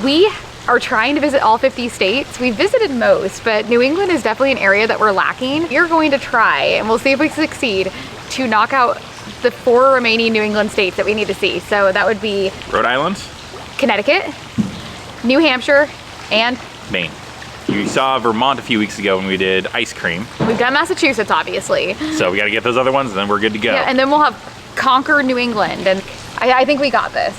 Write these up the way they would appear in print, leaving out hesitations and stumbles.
We are trying to visit all 50 states. We've visited most, but New England is definitely an area that we're lacking. We're going to try, and we'll see if we succeed, to knock out the 4 remaining New England states that we need to see. So that would be Rhode Island, Connecticut, New Hampshire, and Maine. You saw Vermont a few weeks ago when we did ice cream. we've done Massachusetts, obviously. So we gotta get those other ones and then we're good to go. Yeah, and then we'll have conquer New England, and I think we got this.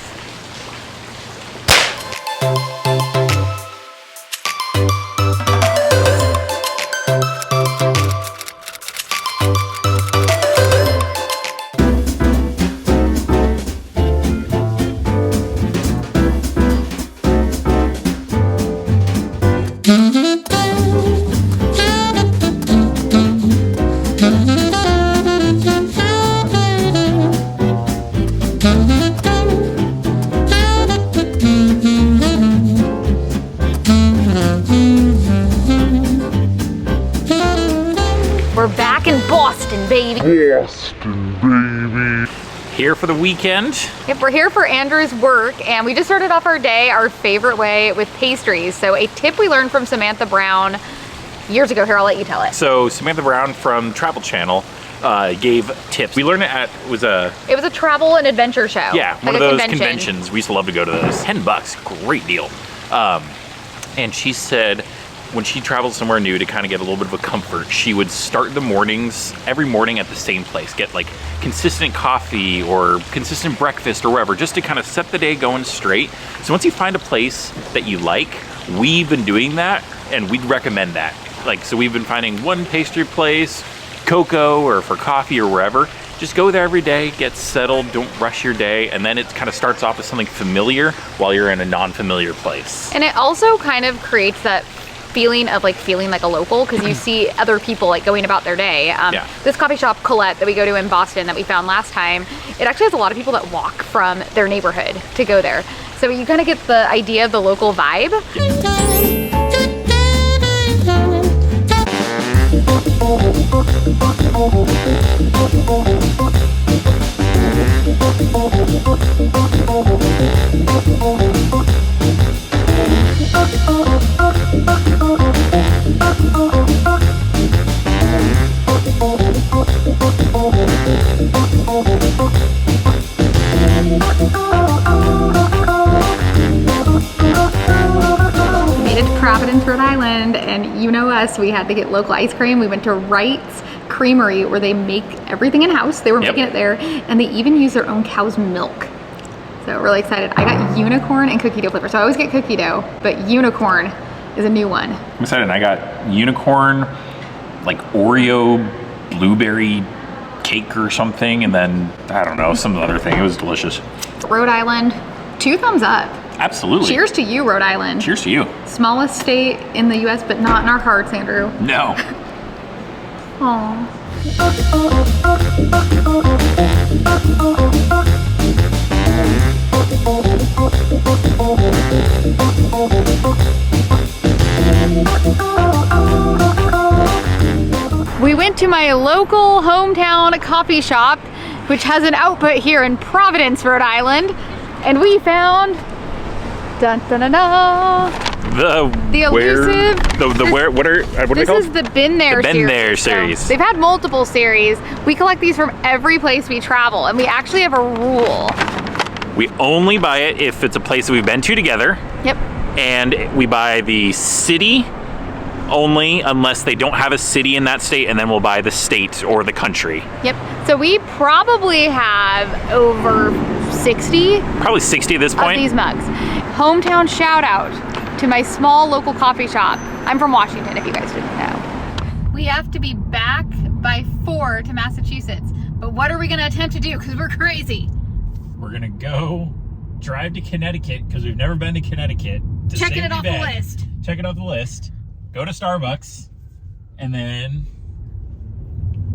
We're back in Boston, baby. Here for the weekend. Yep, we're here for Andrew's work, and we just started off our day our favorite way with pastries. So a tip we learned from Samantha Brown years ago. Here, I'll let you tell it. So Samantha Brown from Travel Channel gave tips. We learned it at, it was a travel and adventure show. Yeah, like one of a those convention. conventions. We used to love to go to those. $10, great deal. And she said when she travels somewhere new to kind of get a little bit of a comfort, she would start the mornings every morning at the same place. Get like consistent coffee or consistent breakfast or whatever, just to kind of set the day going straight. So once you find a place that you like, we've been doing that and we'd recommend that. Like, so we've been finding one pastry place, cocoa or for coffee or wherever. Just go there every day, get settled, don't rush your day, and then it kind of starts off with something familiar while you're in a non-familiar place. And it also kind of creates that feeling of like feeling like a local, because you see other people like going about their day. This coffee shop, Colette, that we go to in Boston that we found last time, it actually has a lot of people that walk from their neighborhood to go there. So you kind of get the idea of the local vibe. Rhode Island, and you know us, we had to get local ice cream. We went to Wright's Creamery where they make everything in-house. They were making it there, and they even use their own cow's milk. So really excited. I got unicorn and cookie dough flavor. So I always get cookie dough, but unicorn is a new one. I'm excited. I got unicorn, like Oreo blueberry cake or something, and then I don't know, some other thing. It was delicious. Rhode Island, 2 thumbs up. Absolutely. Cheers to you, Rhode Island. Cheers to you. Smallest state in the US, but not in our hearts, Andrew. No. Aww. We went to my local hometown coffee shop, which has an output here in Providence, Rhode Island, and we found dun, dun, dun, dun, the elusive. What are they called? This is the Been There series. Been There series. So they've had multiple series. We collect these from every place we travel, and we actually have a rule. We only buy it if it's a place that we've been to together. Yep. And we buy the city only unless they don't have a city in that state, and then we'll buy the state or the country. Yep. So we probably have over 60. Probably 60 at this point. Of these mugs. Hometown shout out to my small local coffee shop. I'm from Washington, if you guys didn't know. We have to be back by 4 to Massachusetts. But what are we gonna attempt to do? Because we're crazy. We're gonna go drive to Connecticut, because we've never been to Connecticut. Checking it off the list. Check it off the list. Go to Starbucks, and then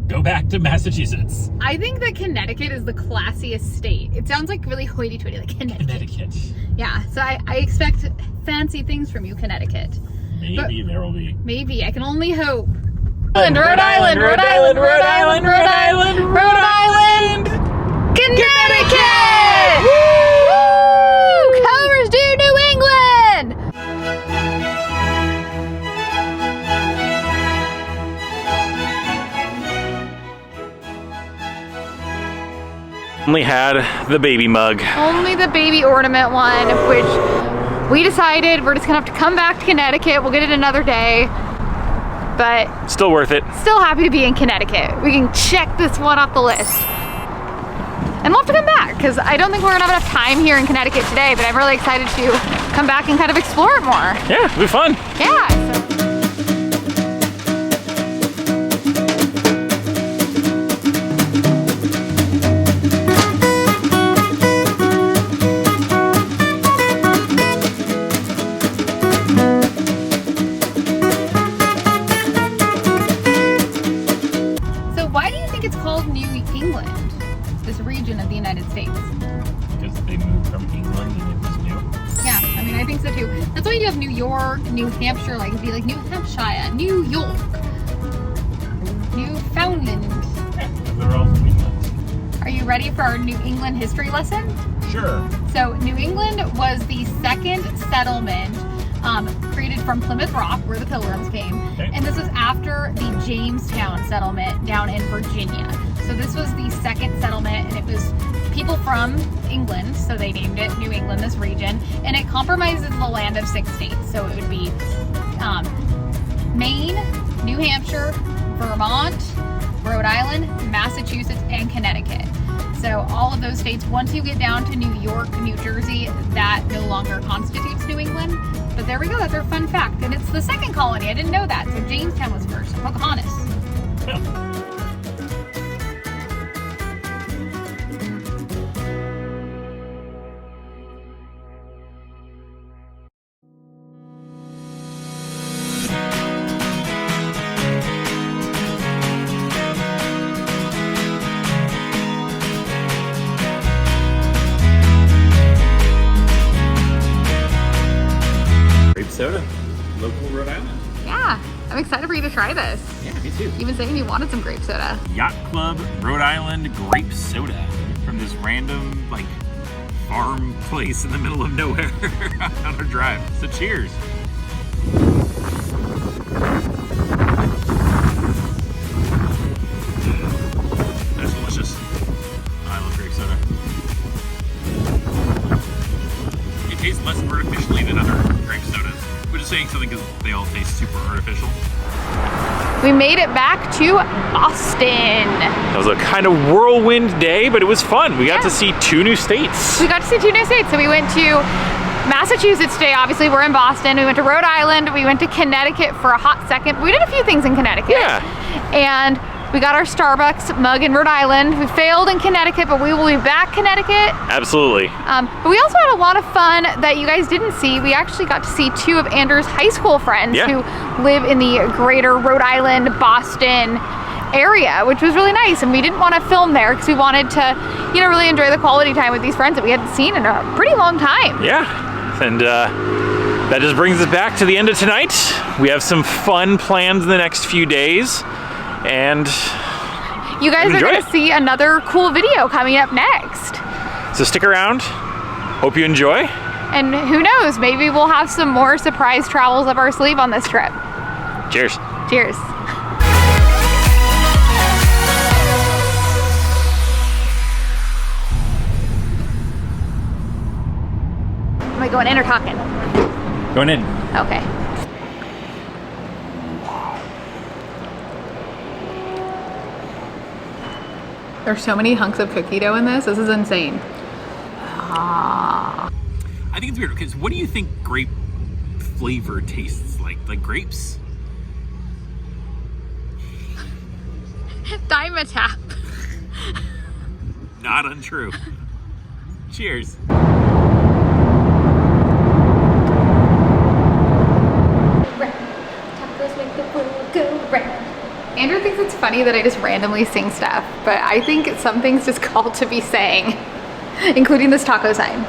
go back to Massachusetts. I think that Connecticut is the classiest state. It sounds like really hoity-toity, like Connecticut. Yeah, so I expect fancy things from you, Connecticut. Maybe there will be. Maybe, I can only hope. Rhode Island, Rhode Island, Rhode Island, Rhode Island, Rhode Island, Connecticut! Woo! Covers to New England! Only had the baby mug. Only the baby ornament one, which we decided we're just gonna have to come back to Connecticut. We'll get it another day, but still worth it. Still happy to be in Connecticut. We can check this one off the list. And we'll have to come back, because I don't think we're gonna have enough time here in Connecticut today, but I'm really excited to come back and kind of explore it more. Yeah, it'll be fun. Yeah. So why do you think it's called New England? This region of the United States. Because they moved from England and it was new. Yeah, I mean, I think so too. That's why you have New York, New Hampshire, like it'd be like New Hampshire, New York, Newfoundland. Yeah, they're all from England. Are you ready for our New England history lesson? Sure. So New England was the second settlement created from Plymouth Rock, where the Pilgrims came. Okay. And this was after the Jamestown settlement down in Virginia. So this was the second settlement, and it was people from England, so they named it New England, this region. And it compromises the land of 6 states. So it would be Maine, New Hampshire, Vermont, Rhode Island, Massachusetts, and Connecticut. So all of those states, once you get down to New York, New Jersey, that no longer constitutes New England. But there we go, that's our fun fact. And it's the second colony, I didn't know that. So Jamestown was first, Pocahontas. Yeah. Soda, local Rhode Island. Yeah, I'm excited for you to try this. Yeah, me too. You've been saying you wanted some grape soda. Yacht Club Rhode Island grape soda from this random like farm place in the middle of nowhere on our drive. So cheers. That's delicious. I love grape soda. It tastes less artificially than other grape sodas. Which is saying something because they all taste super artificial. We made it back to Boston. That was a kind of whirlwind day, but it was fun. We got to see 2 new states. We got to see 2 new states. So we went to Massachusetts today, obviously we're in Boston. We went to Rhode Island, we went to Connecticut for a hot second. We did a few things in Connecticut. Yeah. And we got our Starbucks mug in Rhode Island. We failed in Connecticut, but we will be back Connecticut. Absolutely. But we also had a lot of fun that you guys didn't see. We actually got to see 2 of Andrew's high school friends who live in the greater Rhode Island, Boston area, which was really nice. And we didn't want to film there because we wanted to, you know, really enjoy the quality time with these friends that we hadn't seen in a pretty long time. Yeah. And that just brings us back to the end of tonight. We have some fun plans in the next few days. And you guys are going to see another cool video coming up next. So stick around. Hope you enjoy. And who knows, maybe we'll have some more surprise travels up our sleeve on this trip. Cheers. Cheers. Am I going in or talking? Going in. Okay. There's so many hunks of cookie dough in this. This is insane. I think it's weird because what do you think grape flavor tastes like? Like grapes? Dimetap. Not untrue. Cheers. Tacos make the world go round. Andrew thinks it's funny that I just randomly sing stuff, but I think some things just called to be sang, including this taco sign.